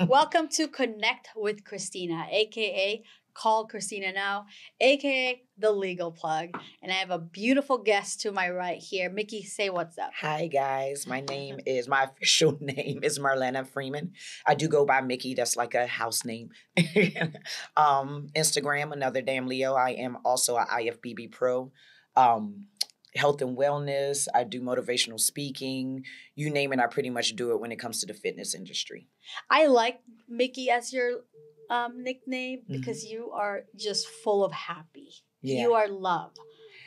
Welcome to Connect with Christina, aka Call Christina Now, aka The Legal Plug. And I have a beautiful guest to my right here. Micki, say what's up. Hi guys, my official name is Marlena Freeman. I do go by Micki, that's like a house name. Instagram, another damn Leo. I am also a IFBB pro. Um, Health and wellness. I do motivational speaking. You name it, I pretty much do it when it comes to the fitness industry. I like Micki as your nickname Mhm. because you are just full of happy. Yeah. You are love.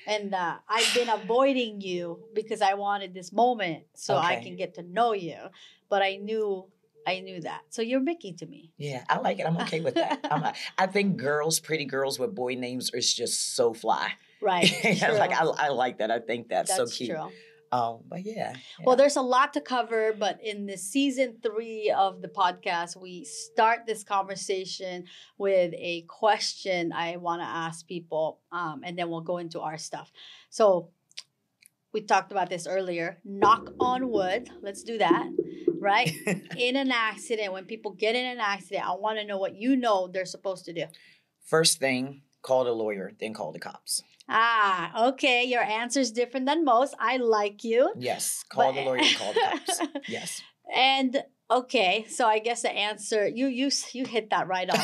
And I've been avoiding you because I wanted this moment so I Okay. can get to know you. But I knew that. So you're Micki to me. Yeah, I like it. I'm okay with that. I think pretty girls with boy names is just so fly. Right. True. Like I like that. I think that's so cute. True. But yeah. Well, there's a lot to cover, but in the season 3 of the podcast, we start this conversation with a question I want to ask people, and then we'll go into our stuff. So we talked about this earlier. Knock on wood. Let's do that. Right? In an accident, when people get in an accident, I want to know what you know they're supposed to do. First thing, call the lawyer, then call the cops. Ah, okay. Your answer's different than most. I like you. Yes, call the lawyer, call the cops. Yes. And okay, so I guess the answer you hit that right on.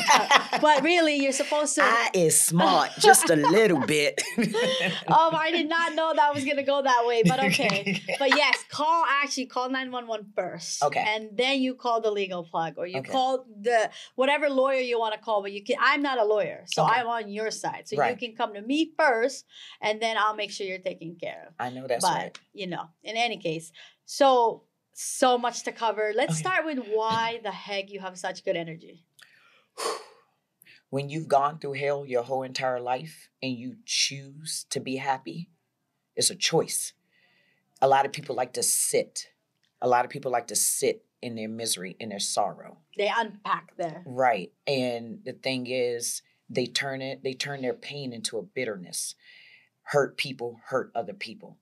But really, you're supposed to. I is smart, just a little bit. I did not know that was gonna go that way, but okay. But yes, call 911 first. Okay. And then you call the legal plug, or you Okay. call the whatever lawyer you want to call. But you can. I'm not a lawyer, so Okay. I'm on your side. So Right. you can come to me first, and then I'll make sure you're taken care of. I know that's But right. in any case, so much to cover. Let's Okay. start with why the heck you have such good energy. When you've gone through hell your whole entire life and you choose to be happy, it's a choice. A lot of people like to sit. A lot of people like to sit in their misery, in their sorrow. They unpack there. Right. And the thing is, they turn their pain into a bitterness. Hurt people, hurt other people.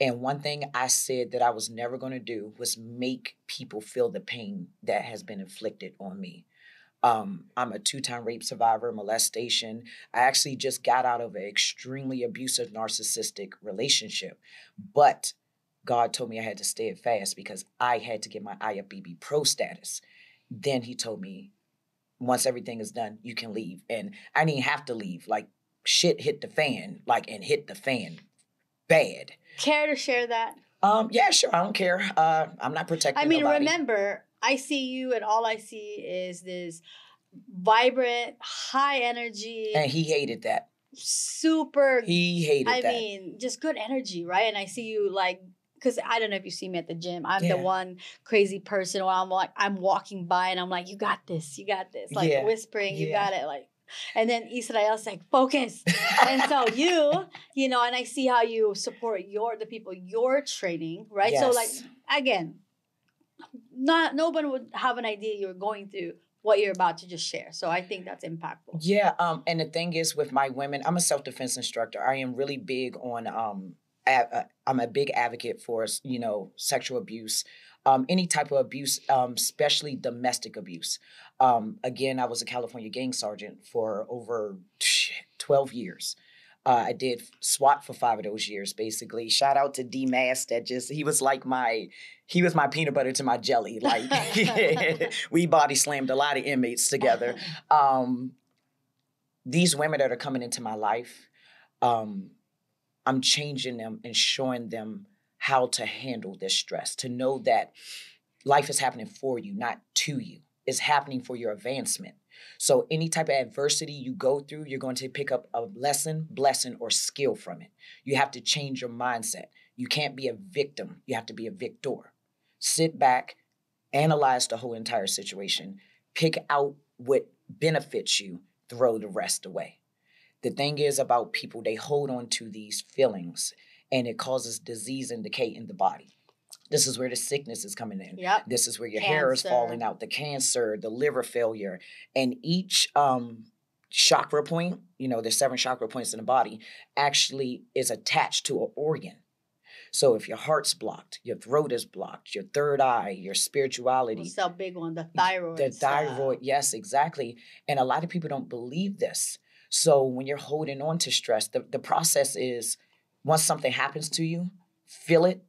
And one thing I said that I was never going to do was make people feel the pain that has been inflicted on me. I'm a 2-time rape survivor, molestation. I actually just got out of an extremely abusive, narcissistic relationship. But God told me I had to stay it fast because I had to get my IFBB pro status. Then he told me, once everything is done, you can leave. And I didn't have to leave. Like, shit hit the fan, and hit the fan bad. Care to share that? Yeah, sure. I don't care. I'm not protecting nobody. Remember, I see you, and all I see is this vibrant, high energy, And he hated that. super. He hated that. Just good energy, right? And I see you because I don't know if you see me at the gym. I'm Yeah. the one crazy person where I'm walking by and I'm like, you got this, Yeah. whispering, you Yeah. got it, and then Israel's like, focus. And so and I see how you support the people you're training, right? So Yes. again, no one would have an idea you're going through what you're about to just share. So I think that's impactful. Yeah. And the thing is, with my women, I'm a self-defense instructor. I am really big on I'm a big advocate for sexual abuse, any type of abuse, especially domestic abuse. Again, I was a California gang sergeant for over 12 years. I did SWAT for 5 of those years, basically. Shout out to D Mass he was my peanut butter to my jelly. Like, we body slammed a lot of inmates together. These women that are coming into my life, I'm changing them and showing them how to handle this stress, to know that life is happening for you, not to you. It's happening for your advancement. So any type of adversity you go through, you're going to pick up a lesson, blessing, or skill from it. You have to change your mindset. You can't be a victim. You have to be a victor. Sit back, analyze the whole entire situation, pick out what benefits you, throw the rest away. The thing is about people, they hold on to these feelings and it causes disease and decay in the body. This is where the sickness is coming in. Yep. This is where your hair is falling out, the cancer, the liver failure. And each chakra point, there's 7 chakra points in the body, actually is attached to an organ. So if your heart's blocked, your throat is blocked, your third eye, your spirituality. What's the big one? The thyroid. The thyroid, yes, exactly. And a lot of people don't believe this. So when you're holding on to stress, the process is once something happens to you, feel it,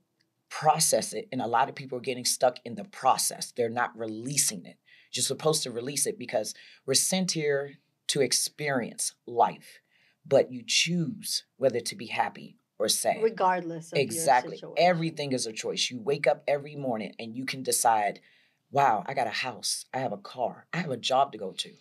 process it. And a lot of people are getting stuck in the process. They're not releasing it. You're supposed to release it because we're sent here to experience life, but you choose whether to be happy or sad. Regardless of exactly. your situation. Everything is a choice. You wake up every morning and you can decide, wow, I got a house, I have a car, I have a job to go to.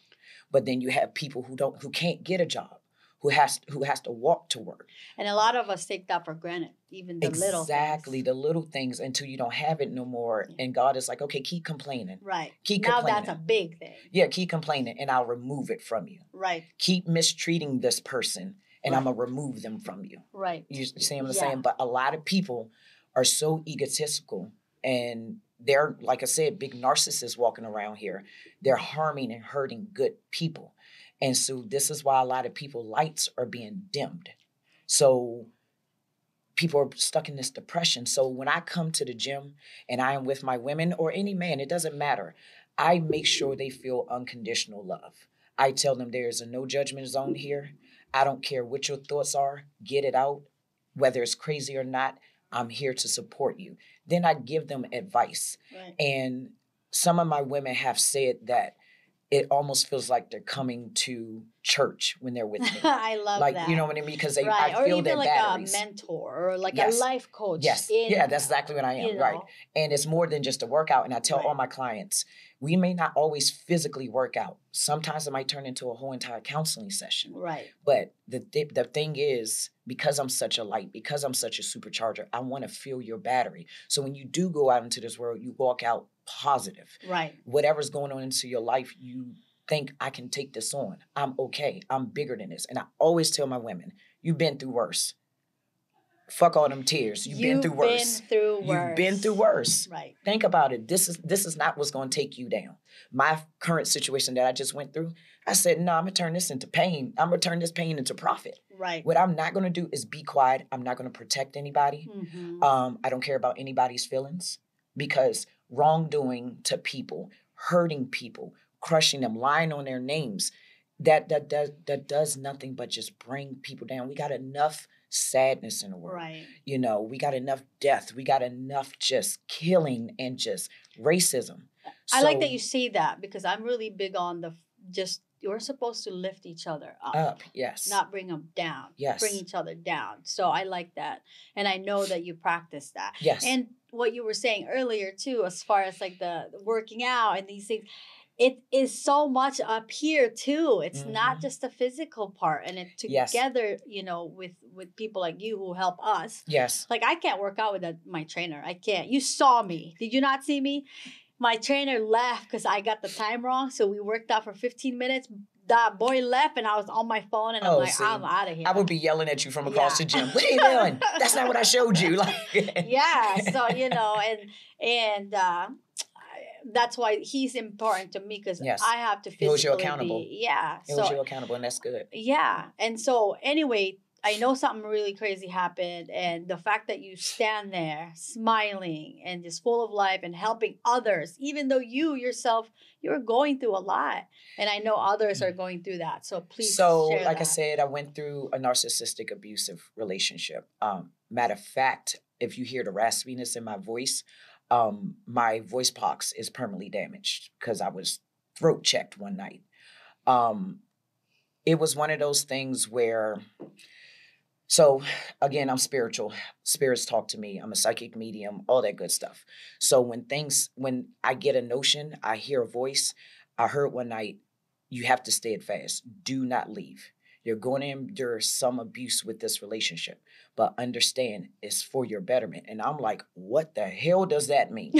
But then you have people who can't get a job, who has to walk to work. And a lot of us take that for granted, even the little things. Exactly, the little things until you don't have it no more. Yeah. And God is like, okay, keep complaining. Right. Keep now complaining. That's a big thing. Yeah, keep complaining and I'll remove it from you. Right. Keep mistreating this person and right. I'm going to remove them from you. Right. You see what I'm saying? But a lot of people are so egotistical and they're, like I said, big narcissists walking around here. They're harming and hurting good people. And so this is why a lot of people lights are being dimmed. So people are stuck in this depression. So when I come to the gym and I am with my women or any man, it doesn't matter. I make sure they feel unconditional love. I tell them there is a no judgment zone here. I don't care what your thoughts are. Get it out. Whether it's crazy or not, I'm here to support you. Then I give them advice. Right. And some of my women have said that it almost feels like they're coming to church when they're with me. I love like, that. You know what I mean? Because they, right. I feel or even their like batteries. A mentor or like yes. a life coach. Yes. Yeah, that's exactly what I am. Right. And it's more than just a workout. And I tell all my clients, we may not always physically work out. Sometimes it might turn into a whole entire counseling session. Right. But the thing is, because I'm such a light, because I'm such a supercharger, I want to feel your battery. So when you do go out into this world, you walk out positive. Right. Whatever's going on into your life, you think I can take this on. I'm okay. I'm bigger than this. And I always tell my women, you've been through worse. Fuck all them tears. You've been through worse. You've been through worse. Right. Think about it. This is not what's going to take you down. My current situation that I just went through, I said, no, I'm going to turn this into pain. I'm going to turn this pain into profit. Right. What I'm not going to do is be quiet. I'm not going to protect anybody. Mm-hmm. I don't care about anybody's feelings because wrongdoing to people, hurting people, crushing them, lying on their names, that does nothing but just bring people down. We got enough sadness in the world. Right. You know, we got enough death. We got enough just killing and just racism. I like that you say that because I'm really big on you're supposed to lift each other up. Yes. Not bring them down. Yes. Bring each other down. So I like that. And I know that you practice that. Yes. And what you were saying earlier too, as far as like the working out and these things, it is so much up here too. It's not just the physical part, and it together, you know, with people like you who help us. Yes. Like I can't work out with my trainer. I can't. You saw me. Did you not see me? My trainer left because I got the time wrong. So we worked out for 15 minutes. That boy left and I was on my phone and I'm like, I'm out of here. I would be yelling at you from across the gym. What are you doing? That's not what I showed you. Like, yeah. So, you know, and that's why he's important to me because I have to physically holds you accountable. He holds you accountable, and that's good. Yeah. And so anyway, I know something really crazy happened, and the fact that you stand there smiling and just full of life and helping others, even though you yourself, you're going through a lot. And I know others are going through that. So please share like that. I said, I went through a narcissistic abusive relationship. Matter of fact, if you hear the raspiness in my voice, my voice box is permanently damaged because I was throat checked one night. It was one of those things where, so again, I'm spiritual. Spirits talk to me. I'm a psychic medium, all that good stuff. So when I get a notion, I hear a voice. I heard one night, you have to stay fast. Do not leave. You're going to endure some abuse with this relationship, but understand it's for your betterment. And I'm like, what the hell does that mean?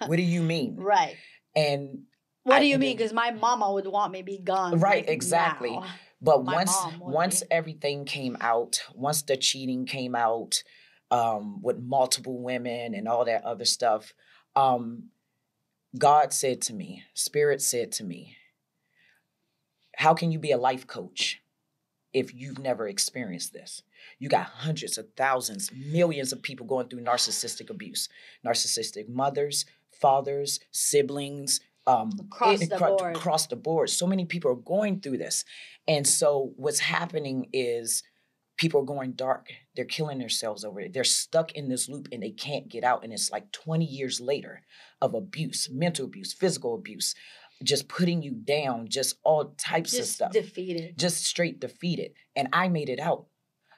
What do you mean? Right. And what do you mean? Because my mama would want me to be gone. Right, like exactly. Now. But once everything came out, once the cheating came out with multiple women and all that other stuff, God said to me, Spirit said to me, how can you be a life coach if you've never experienced this. You got hundreds of thousands, millions of people going through narcissistic abuse. Narcissistic mothers, fathers, siblings, across the board. So many people are going through this. And so what's happening is people are going dark. They're killing themselves over it. They're stuck in this loop and they can't get out. And it's like 20 years later of abuse, mental abuse, physical abuse, just putting you down, just all types of stuff. Defeated. Just straight defeated. And I made it out.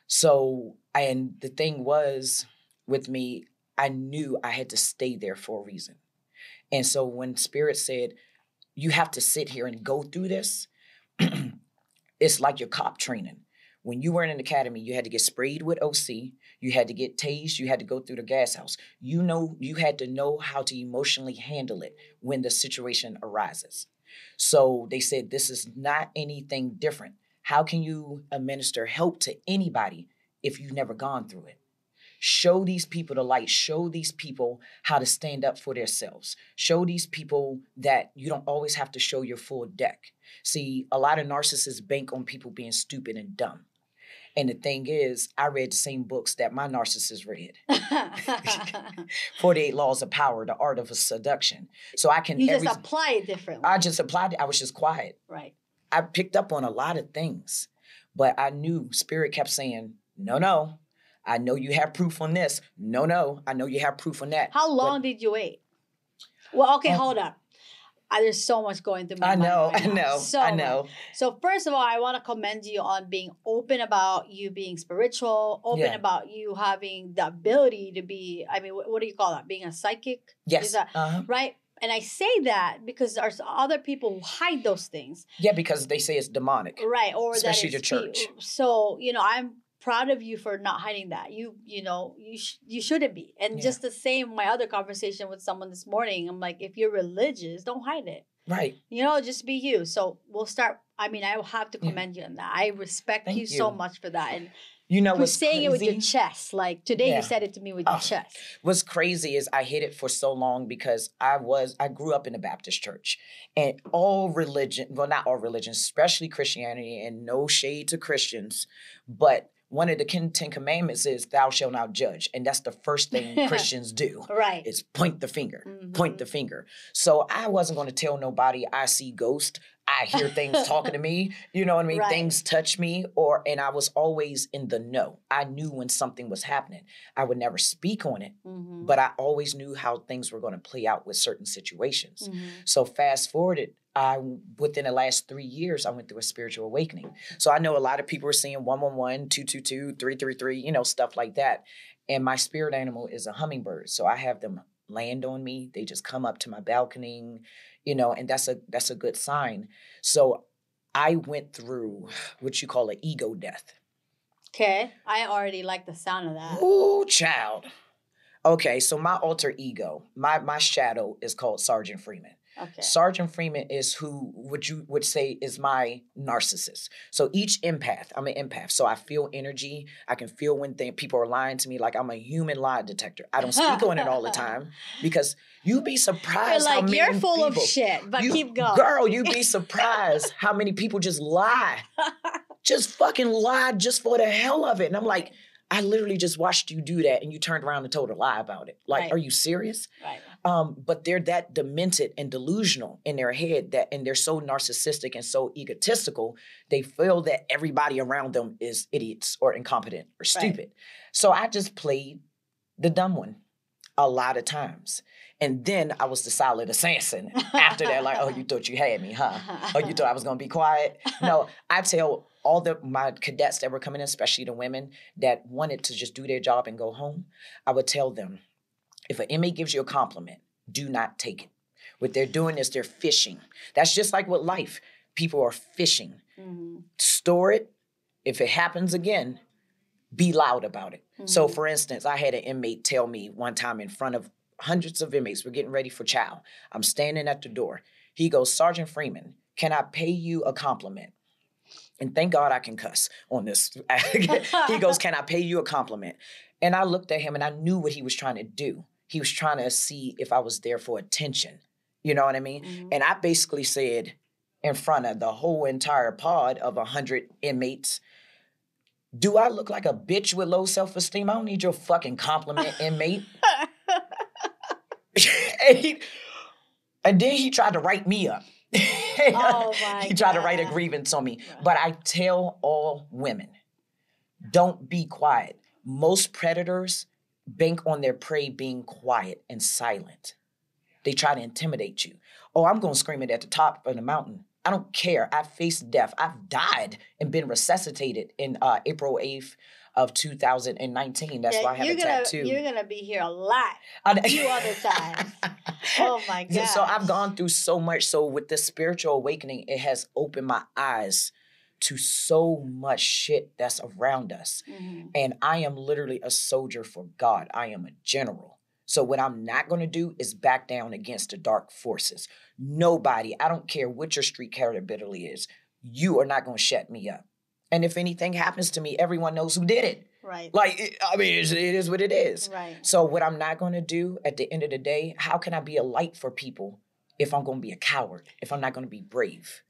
So, and the thing was with me, I knew I had to stay there for a reason. And so when Spirit said, you have to sit here and go through this, it's like your cop training. When you were in an academy, you had to get sprayed with OC, you had to get tased, you had to go through the gas house. You had to know how to emotionally handle it when the situation arises. So they said, this is not anything different. How can you administer help to anybody if you've never gone through it? Show these people the light. Show these people how to stand up for themselves. Show these people that you don't always have to show your full deck. See, a lot of narcissists bank on people being stupid and dumb. And the thing is, I read the same books that my narcissist read. 48 Laws of Power, The Art of Seduction. So I can... You just apply it differently. I just applied it. I was just quiet. Right. I picked up on a lot of things, but I knew Spirit kept saying, no. I know you have proof on this. No. I know you have proof on that. How long did you wait? Well, okay, hold up. There's so much going through my mind right now. I know. So first of all, I want to commend you on being open about you being spiritual, open about you having the ability to be, I mean, what do you call that? Being a psychic? Yes. Is that, right? And I say that because there's other people who hide those things. Yeah, because they say it's demonic. Right. Or especially that the church. So, I'm proud of you for not hiding that. You shouldn't be. And just the same, my other conversation with someone this morning, I'm like, if you're religious, don't hide it. Right. Just be you. So we'll start. I mean, I will have to commend you on that. I respect you so much for that. And what's saying crazy? It with your chest. Like today you said it to me with your chest. What's crazy is I hid it for so long because I grew up in a Baptist church, and not all religions, especially Christianity, and no shade to Christians, but one of the 10 Commandments is thou shalt not judge. And that's the first thing Christians do. Right. Is point the finger. Mm-hmm. Point the finger. So I wasn't going to tell nobody I see ghosts. I hear things talking to me. You know what I mean? Right. Things touch me. And I was always in the know. I knew when something was happening. I would never speak on it. Mm-hmm. But I always knew how things were going to play out with certain situations. Mm-hmm. So fast forwarded. Within the last 3 years, I went through a spiritual awakening. So I know a lot of people are seeing 111, 222, 333, stuff like that. And my spirit animal is a hummingbird. So I have them land on me. They just come up to my balcony, and that's a good sign. So I went through what you call an ego death. Okay. I already like the sound of that. Ooh, child. Okay. So my alter ego, my shadow is called Sergeant Freeman. Okay. Sergeant Freeman is who you would say is my narcissist. So each empath, I'm an empath. So I feel energy. I can feel when people are lying to me. Like I'm a human lie detector. I don't speak on it all the time because you'd be surprised how many you're full people, of shit, but keep going. Girl, you'd be surprised how many people just lie. Just fucking lie just for the hell of it. And I'm like, I literally just watched you do that and you turned around and told a lie about it. Like, Are you serious? Right. But they're that demented and delusional in their head and they're so narcissistic and so egotistical, they feel that everybody around them is idiots or incompetent or stupid. Right. So I just played the dumb one a lot of times. And then I was the solid assassin after that. Like, oh, you thought you had me, huh? Oh, you thought I was going to be quiet? No, I tell all my cadets that were coming in, especially the women that wanted to just do their job and go home, I would tell them, if an inmate gives you a compliment, do not take it. What they're doing is they're fishing. That's just like with life. People are fishing. Mm-hmm. Store it. If it happens again, be loud about it. Mm-hmm. So, for instance, I had an inmate tell me one time in front of hundreds of inmates, we're getting ready for chow. I'm standing at the door. He goes, Sergeant Freeman, can I pay you a compliment? And thank God I can cuss on this. He goes, can I pay you a compliment? And I looked at him and I knew what he was trying to do. He was trying to see if I was there for attention. You know what I mean? Mm-hmm. And I basically said in front of the whole entire pod of 100 inmates, Do I look like a bitch with low self-esteem? I don't need your fucking compliment, inmate. and then he tried to write me up. Oh my He tried to write a God. grievance on me. Right. But I tell all women, don't be quiet. Most predators bank on their prey being quiet and silent. They try to intimidate you. Oh, I'm going to scream it at the top of the mountain. I don't care. I've faced death. I've died and been resuscitated in April 8th of 2019. That's why I have a tattoo. You're going to be here a lot. A few other times. Oh my God. So I've gone through so much. So with this spiritual awakening, it has opened my eyes to so much shit that's around us. Mm-hmm. And I am literally a soldier for God. I am a general. So what I'm not going to do is back down against the dark forces. Nobody, I don't care what your street credibility is, you are not going to shut me up. And if anything happens to me, everyone knows who did it. Right. Like, I mean, it is what it is. Right. So what I'm not going to do at the end of the day, how can I be a light for people if I'm going to be a coward, if I'm not going to be brave?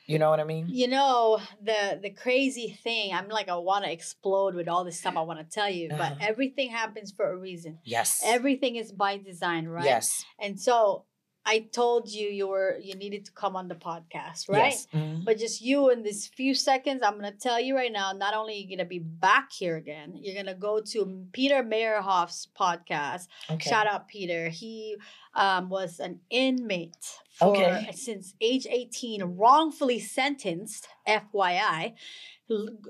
You know what I mean? You know, the crazy thing, I'm like, I want to explode with all this stuff I want to tell you, but everything happens for a reason. Yes. Everything is by design, right? Yes. And so I told you you needed to come on the podcast, right? Yes. Mm-hmm. But just you in these few seconds, I'm going to tell you right now, not only are you going to be back here again, you're going to go to Peter Meyerhoff's podcast. Okay. Shout out, Peter. He was an inmate since age 18, wrongfully sentenced, FYI,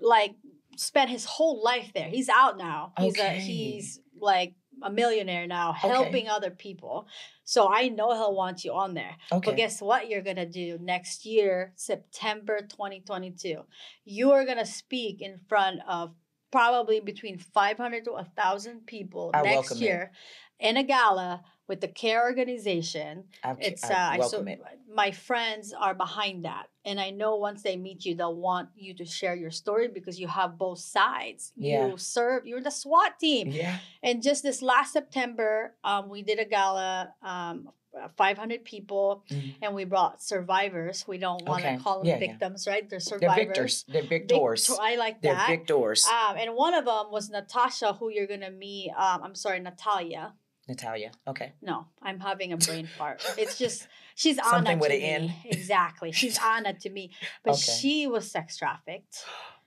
like spent his whole life there. He's out now. He's like a millionaire now, helping other people. So I know he'll want you on there. Okay. But guess what you're going to do next year, September 2022? You are going to speak in front of probably between 500 to 1,000 people next year in a gala with the CARE organization. I welcome it. My friends are behind that. And I know once they meet you, they'll want you to share your story because you have both sides. Yeah. You're the SWAT team. Yeah. And just this last September, we did a gala, 500 people, and we brought survivors. We don't want to call them victims, right? They're survivors. They're victors. They're victors. I like that. They're victors. And one of them was Natasha, who you're going to meet. Natalia. Okay. No, I'm having a brain fart. It's just, she's Anna Something with to an me. N. Exactly. She's Anna to me. But she was sex trafficked.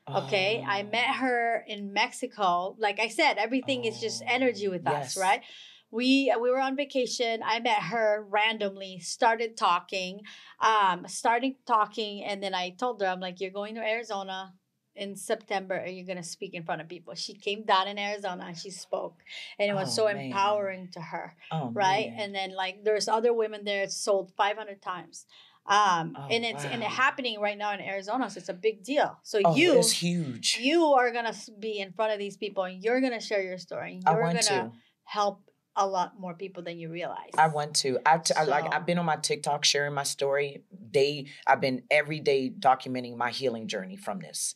Okay. I met her in Mexico. Like I said, everything is just energy with us, right? We were on vacation. I met her randomly, started talking, and then I told her, I'm like, you're going to Arizona in September, and you're going to speak in front of people. She came down in Arizona and she spoke, and it was empowering to her, right? Man. And then like there's other women there sold 500 times. And it's happening right now in Arizona, so it's a big deal. So it's huge. You are going to be in front of these people, and you're going to share your story. And you're going to help a lot more people than you realize. I want to. I've been on my TikTok sharing my story. I've been every day documenting my healing journey from this.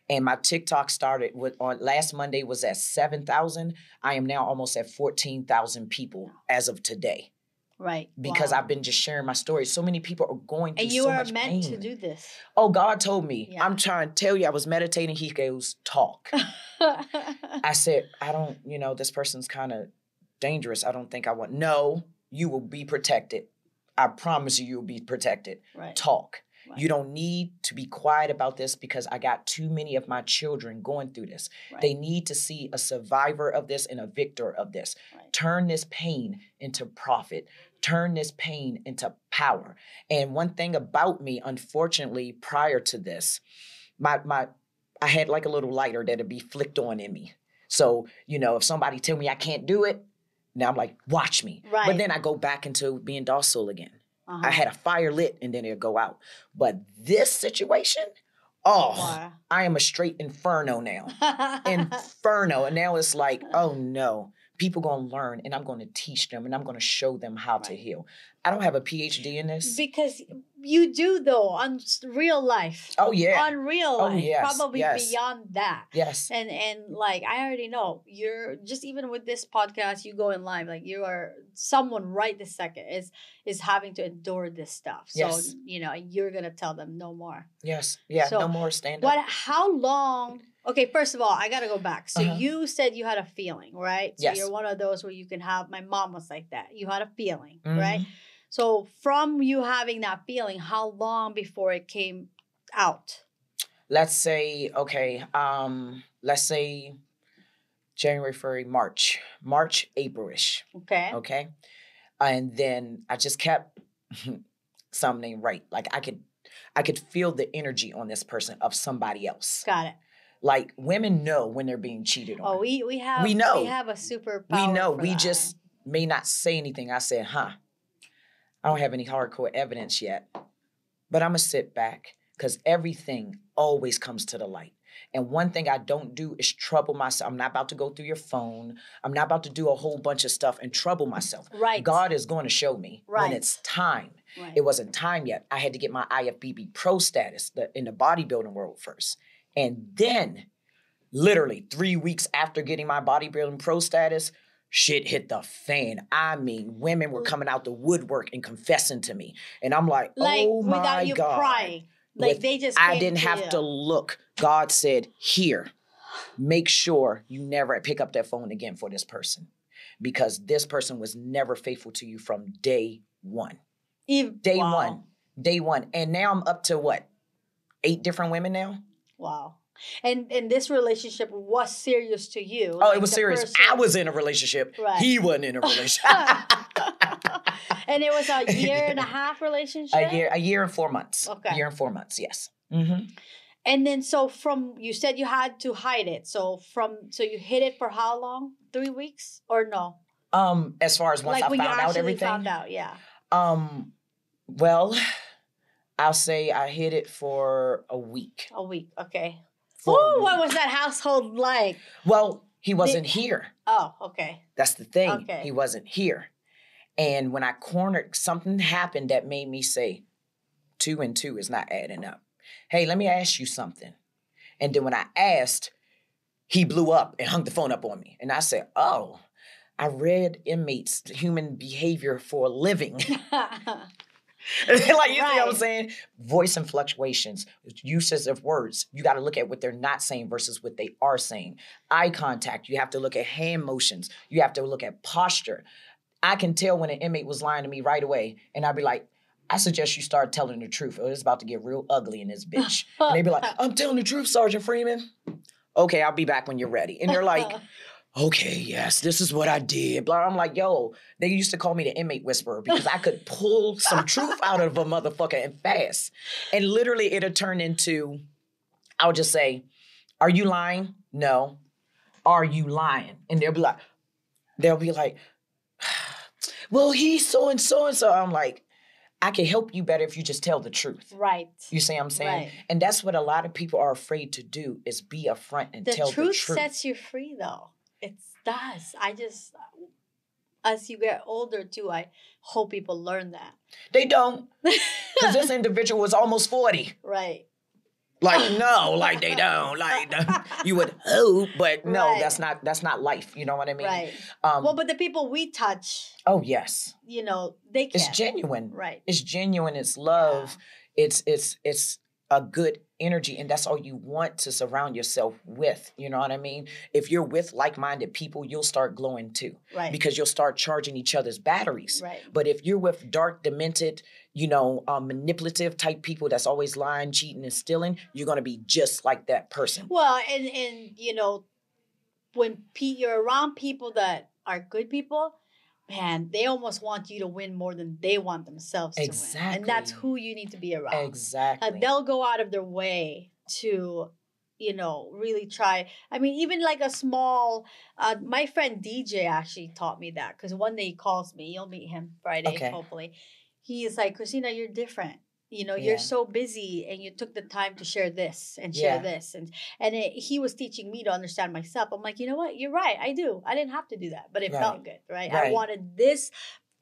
And my TikTok started on last Monday was at 7,000. I am now almost at 14,000 people as of today. Right. Because I've been just sharing my story. So many people are going through so much pain. And you are meant to do this. Oh, God told me. Yeah. I'm trying to tell you, I was meditating. He goes, talk. I said, this person's kind of dangerous. I don't think I want. No, you will be protected. I promise you, you'll be protected. Right. Talk. Right. You don't need to be quiet about this because I got too many of my children going through this. Right. They need to see a survivor of this and a victor of this. Right. Turn this pain into profit. Turn this pain into power. And one thing about me, unfortunately, prior to this, I had like a little lighter that'd be flicked on in me. So, if somebody tell me I can't do it, now I'm like, watch me. Right. But then I go back into being docile again. I had a fire lit and then it'll go out. But this situation, I am a straight inferno now. Inferno. And now it's like, oh no, people going to learn and I'm going to teach them and I'm going to show them how to heal. I don't have a PhD in this. Because you do, though, on real life. Oh, yeah. On real life. Yes. Probably beyond that. Yes. And like, I already know, you're, just even with this podcast, you go in live, like, you are, someone right this second is having to endure this stuff. So, you're going to tell them no more. Yes. Yeah, so, no more stand up. But how long Okay, first of all, I got to go back. So Uh-huh. you said you had a feeling, right? So Yes. you're one of those where you can have, my mom was like that. You had a feeling, Mhm. right? So from you having that feeling, how long before it came out? Let's say, okay, let's say January, February, March, April-ish. Okay. Okay. And then I just kept something right. Like I could feel the energy on this person of somebody else. Got it. Like women know when they're being cheated on. Oh, we have We know. we have a superpower. We know. for We that. just may not say anything. I said, I don't have any hardcore evidence yet, but I'm gonna sit back because everything always comes to the light. And one thing I don't do is trouble myself. I'm not about to go through your phone. I'm not about to do a whole bunch of stuff and trouble myself. Right. God is going to show me Right. when it's time. Right. It wasn't time yet. I had to get my IFBB pro status in the bodybuilding world first. And then, literally 3 weeks after getting my bodybuilding pro status, shit hit the fan. I mean, women were coming out the woodwork and confessing to me. And I'm like oh my without you God. crying. Like they just I came didn't to have you. to look. God said, here, make sure you never pick up that phone again for this person. Because this person was never faithful to you from day one. Day one. And now I'm up to what? 8 different women now? Wow. And this relationship was serious to you. Oh, it was serious. I was in a relationship. Right. He wasn't in a relationship. And it was a year and a half relationship? A year and 4 months. Okay. A year and 4 months, yes. Mm-hmm. And then you said you had to hide it. So you hid it for how long? 3 weeks or no? As far as once like I when found you out everything. found out, yeah. Well, I'll say I hid it for a week. A week, okay. Oh, what was that household like? Well, he wasn't here. Oh, okay. That's the thing. Okay. He wasn't here. And when I cornered, something happened that made me say, 2 and 2 is not adding up. Hey, let me ask you something. And then when I asked, he blew up and hung the phone up on me. And I said, oh, I read inmates' human behavior for a living. Like, you see what I'm saying? Voice and fluctuations, uses of words. You got to look at what they're not saying versus what they are saying. Eye contact. You have to look at hand motions. You have to look at posture. I can tell when an inmate was lying to me right away. And I'd be like, I suggest you start telling the truth or it's about to get real ugly in this bitch. And they'd be like, I'm telling the truth, Sergeant Freeman. Okay, I'll be back when you're ready. And they're like, okay, yes, this is what I did. Blah. I'm like, yo, they used to call me the inmate whisperer because I could pull some truth out of a motherfucker and fast. And literally it'll turn into, I'll just say, are you lying? No. Are you lying? And they'll be like, well, he's so and so and so. I'm like, I can help you better if you just tell the truth. Right. You see what I'm saying? Right. And that's what a lot of people are afraid to do is be upfront and tell the truth. The truth sets you free, though. It does. As you get older, too, I hope people learn that. They don't. Because this individual was almost 40. Right. Like, no, like they don't. Like, you would hope, but no, that's not life. You know what I mean? Right. Well, but the people we touch. Oh, yes. You know, they can. It's genuine. Right. It's genuine. It's love. Yeah. It's a good energy. And that's all you want to surround yourself with. You know what I mean? If you're with like-minded people, you'll start glowing too. Right. Because you'll start charging each other's batteries. Right. But if you're with dark, demented, manipulative type people that's always lying, cheating, and stealing, you're going to be just like that person. Well, and when you're around people that are good people, man, they almost want you to win more than they want themselves to win. And that's who you need to be around. Exactly. They'll go out of their way to, really try. I mean, even like a small, my friend DJ actually taught me that because one day he calls me. You'll meet him Friday, hopefully. He is like, Christina, you're different. You're so busy and you took the time to share this and share this. And he was teaching me to understand myself. I'm like, you know what? You're right. I do. I didn't have to do that, but it felt good, right? I wanted this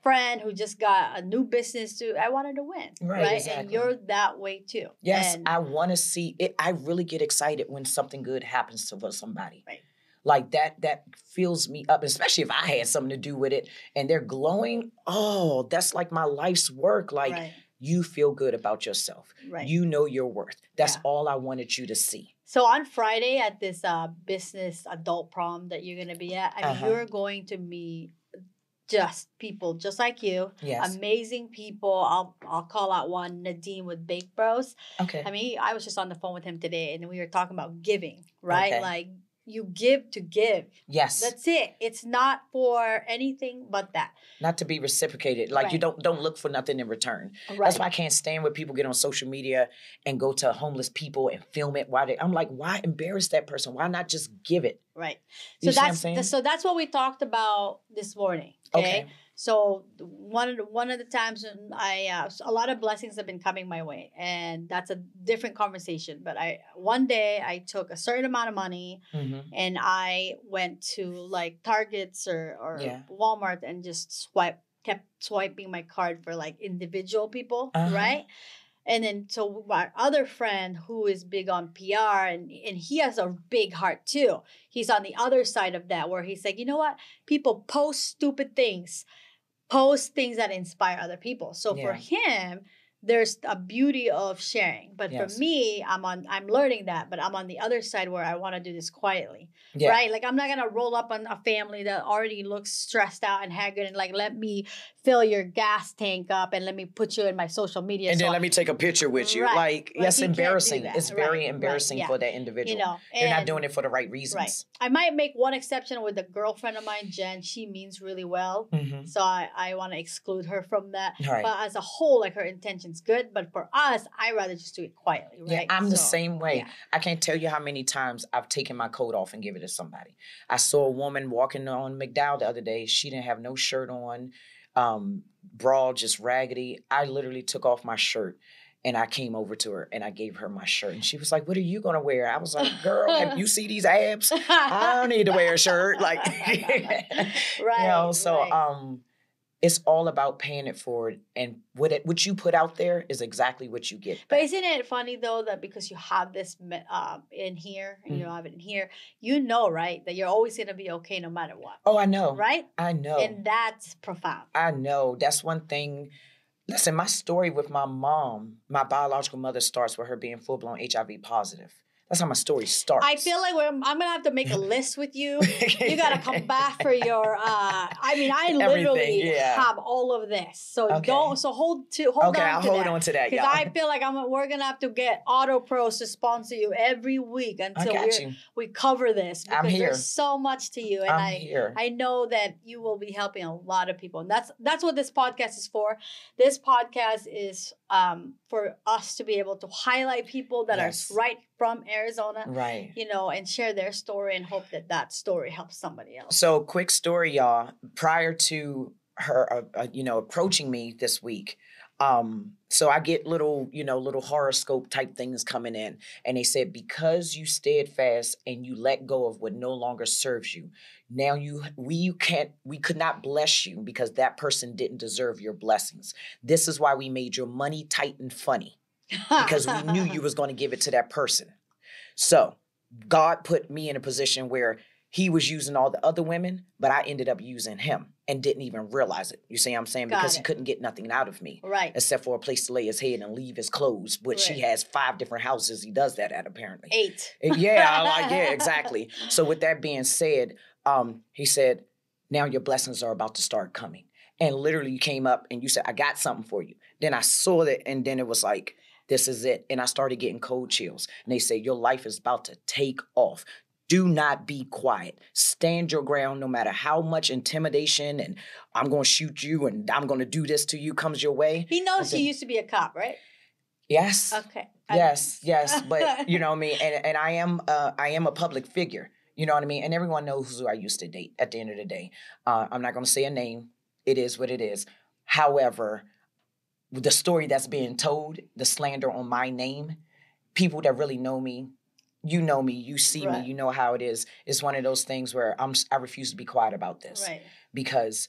friend who just got a new business I wanted to win, right? Exactly. And you're that way too. Yes, I want to see it. I really get excited when something good happens to somebody. Right. Like that fills me up, especially if I had something to do with it and they're glowing. Oh, that's like my life's work. Like, you feel good about yourself. Right. You know your worth. That's Yeah. all I wanted you to see. So on Friday at this business adult prom that you're gonna be at, I mean, Uh-huh. you're going to meet just people just like you, Yes. amazing people. I'll call out one, Nadine with Bake Bros. Okay. I mean, I was just on the phone with him today, and we were talking about giving, right? Okay. Like you give to give. Yes. That's it. It's not for anything but that. Not to be reciprocated. Like you Right. don't look for nothing in return. Right. That's why I can't stand when people get on social media and go to homeless people and film it. I'm like, why embarrass that person? Why not just give it? Right. You So see what I'm saying? so that's what we talked about this morning. Okay. Okay. So one of the times when a lot of blessings have been coming my way, and that's a different conversation. But one day I took a certain amount of money Mm-hmm. and I went to like Targets or Yeah. Walmart and just kept swiping my card for like individual people, Uh-huh. right? And then so my other friend who is big on PR and he has a big heart too. He's on the other side of that where he's like, you know what? People post stupid things, post things that inspire other people. So for him, there's a beauty of sharing. But Yes. for me, I'm learning that, but I'm on the other side where I want to do this quietly. Yeah. Right? Like I'm not gonna roll up on a family that already looks stressed out and haggard and like, let me fill your gas tank up and let me put you in my social media. And then let me take a picture with you. Right. Like Like, that's you can't do embarrassing. that. It's very Right. embarrassing Right. Yeah. for that individual. You know, they're not and- doing it for the right reasons. Right. I might make one exception with a girlfriend of mine, Jen. She means really well. Mm-hmm. So I want to exclude her from that. Right. But as a whole, like her intention's good. But for us, I rather just do it quietly, right? Yeah, I'm the same way. yeah. I can't tell you how many times I've taken my coat off and give it to somebody. I saw a woman walking on McDowell the other day. She didn't have no shirt on, bra just raggedy. I literally took off my shirt and I came over to her and I gave her my shirt. And she was like, what are you going to wear? I was like, girl, have you see these abs? I don't need to wear a shirt. Like, Right. you know, so right. it's all about paying it forward, and what you put out there is exactly what you get back. But isn't it funny though that because you have this in here and you have it in here, you know, right, that you're always gonna be okay no matter what. Oh, I know. Right? I know. And that's profound. I know. That's one thing. Listen, my story with my mom, my biological mother, starts with her being full-blown HIV positive. That's how my story starts. I feel like I'm going to have to make a list with you. You got to come back for your, I mean, I literally have all of this. So hold on to I'll hold that. on to that, Because y'all. I feel like we're going to have to get Auto Pros to sponsor you every week until we cover this. Because I'm here. There's so much to you. And I know that you will be helping a lot of people. And that's what this podcast is for. This podcast is for us to be able to highlight people that are right from Arizona, right? You know, and share their story and hope that story helps somebody else. So, quick story, y'all. Prior to her, approaching me this week, so I get little horoscope type things coming in, and they said because you steadfast and you let go of what no longer serves you, now we could not bless you because that person didn't deserve your blessings. This is why we made your money tight and funny. Because we knew you was going to give it to that person. So God put me in a position where he was using all the other women, but I ended up using him and didn't even realize it. You see what I'm saying? Because he couldn't get nothing out of me. Right. Except for a place to lay his head and leave his clothes, which he has 5 different houses he does that at, apparently. 8. Yeah, exactly. So with that being said, he said, now your blessings are about to start coming. And literally you came up and you said, I got something for you. Then I saw that, and then it was like, this is it. And I started getting cold chills. And they say, your life is about to take off. Do not be quiet. Stand your ground no matter how much intimidation and I'm going to shoot you and I'm going to do this to you comes your way. He knows he used to be a cop, right? Yes. Okay. Yes. But you know what I mean? And I am a public figure. You know what I mean? And everyone knows who I used to date at the end of the day. I'm not going to say a name. It is what it is. However, the story that's being told, the slander on my name, people that really know me, you know me, you see me, you know how it is. It's one of those things where I refuse to be quiet about this. Right. Because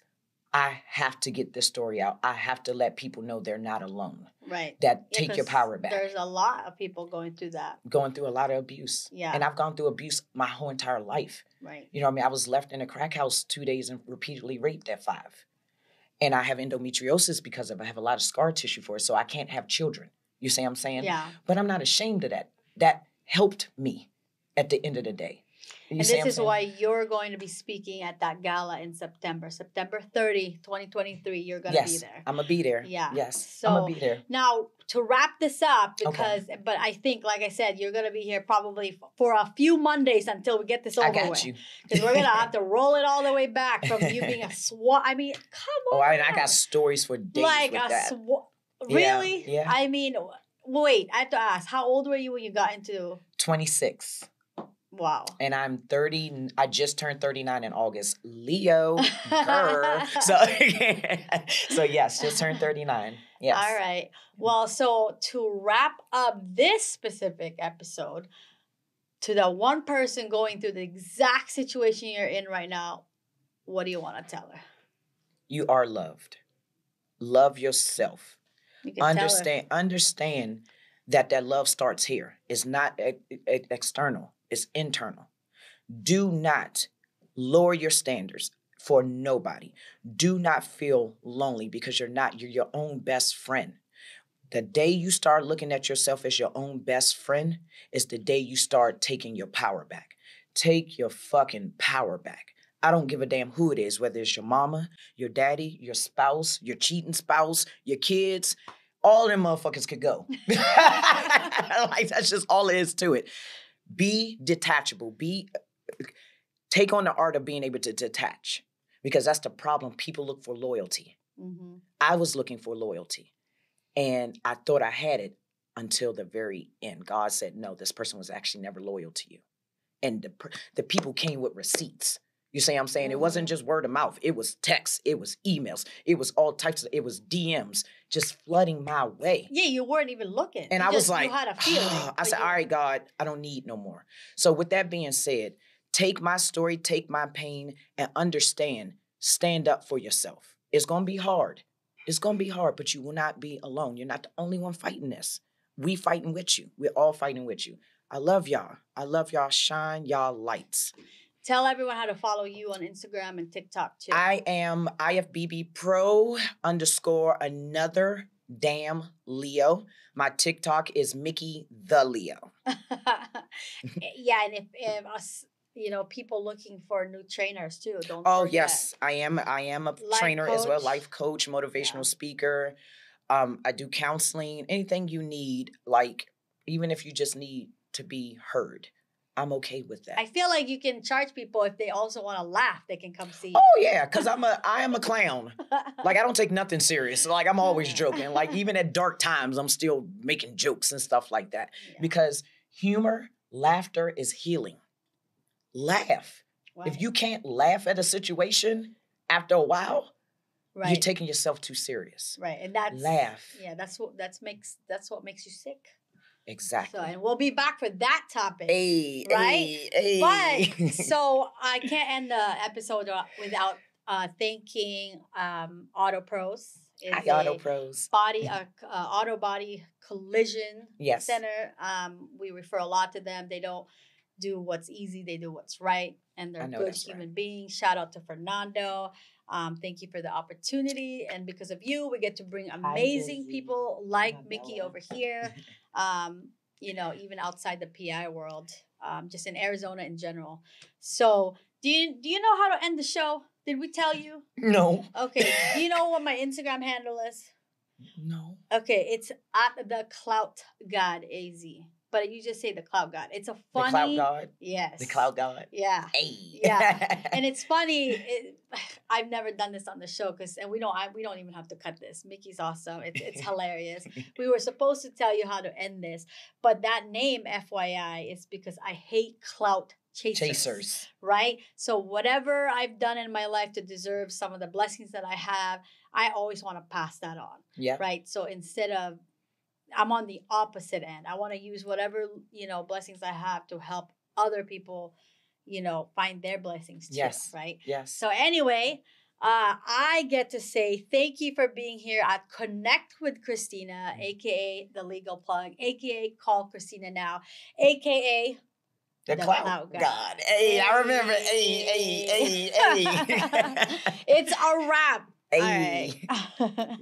I have to get this story out. I have to let people know they're not alone. Right. That take your power back. There's a lot of people going through that. Going through a lot of abuse. Yeah. And I've gone through abuse my whole entire life. Right. You know what I mean? I was left in a crack house 2 days and repeatedly raped at 5. And I have endometriosis because I have a lot of scar tissue for it, so I can't have children. You see what I'm saying? Yeah. But I'm not ashamed of that. That helped me at the end of the day. And this is why you're going to be speaking at that gala in September 30, 2023. You're going to be there. I'm going to be there. Yeah. Yes, So I'm going to be there. Now, to wrap this up, but I think, like I said, you're going to be here probably for a few Mondays until we get this over with. I got you. Because we're going to have to roll it all the way back from you being a SWAT. I mean, come on. And I got stories for days like with that. Really? Yeah. I mean, wait, I have to ask, how old were you when you got into... 26. Wow. And I'm 30. I just turned 39 in August. Leo. Grr. So yes, just turned 39. Yes. All right. Well, so to wrap up this specific episode, to the one person going through the exact situation you're in right now, what do you want to tell her? You are loved. Love yourself. You can Understand that love starts here. It's not external. It's internal. Do not lower your standards for nobody. Do not feel lonely because you're not. You're your own best friend. The day you start looking at yourself as your own best friend is the day you start taking your power back. Take your fucking power back. I don't give a damn who it is, whether it's your mama, your daddy, your spouse, your cheating spouse, your kids. All them motherfuckers could go. Like, that's just all it is to it. Be detachable. Take on the art of being able to detach, because that's the problem. People look for loyalty. Mm-hmm. I was looking for loyalty, and I thought I had it until the very end. God said, no, this person was actually never loyal to you. And the people came with receipts. You see what I'm saying? Mm-hmm. It wasn't just word of mouth. It was texts. It was emails. It was all types of, it was DMs just flooding my way. Yeah, you weren't even looking. And I was like, you had a feeling. I said, all right, God, I don't need no more. So with that being said, take my story, take my pain, and understand, stand up for yourself. It's going to be hard. It's going to be hard, but you will not be alone. You're not the only one fighting this. We fighting with you. We're all fighting with you. I love y'all. I love y'all. Shine y'all lights. Tell everyone how to follow you on Instagram and TikTok too. I am IFBB Pro _, another damn Leo. My TikTok is Micki the Leo. Yeah, and if us, people looking for new trainers too, don't forget. Yes, I am a trainer as well, life coach, motivational speaker. I do counseling, anything you need, like even if you just need to be heard. I'm okay with that. I feel like you can charge people if they also want to laugh. They can come see you. Oh yeah, because I am a clown. Like, I don't take nothing serious. Like, I'm always joking. Like, even at dark times, I'm still making jokes and stuff like that. Yeah. Because humor, laughter is healing. Laugh. Right. If you can't laugh at a situation after a while, right, you're taking yourself too serious. Right, and that's laugh. Yeah, that's what makes you sick. Exactly. So, and we'll be back for that topic, right? But so I can't end the episode without thanking Auto Pros. Hi, Auto Pros. Auto body collision center. We refer a lot to them. They don't do what's easy; they do what's right, and they're good human beings. Shout out to Fernando. Thank you for the opportunity, and because of you, we get to bring amazing people like Micki over here. Even outside the PI world, just in Arizona in general. So, do you know how to end the show? Did we tell you? No. Okay. Do you know what my Instagram handle is? No. Okay, it's at the Clout God AZ. But you just say the Clout God. It's a funny... The Clout God? Yes. The Clout God? Yeah. Hey. Yeah. And it's funny. I've never done this on the show and we don't even have to cut this. Micki's awesome. It's hilarious. We were supposed to tell you how to end this, but that name, FYI, is because I hate clout chasers. Right? So whatever I've done in my life to deserve some of the blessings that I have, I always want to pass that on. Yeah. Right? So instead of... I'm on the opposite end. I want to use whatever, blessings I have to help other people, find their blessings too. Yes. Right? Yes. So anyway, I get to say thank you for being here at Connect with Christina, a.k.a. The Legal Plug, a.k.a. Call Christina Now, a.k.a. The Clout God. Hey, I remember. Hey. It's a wrap. All right. Hey.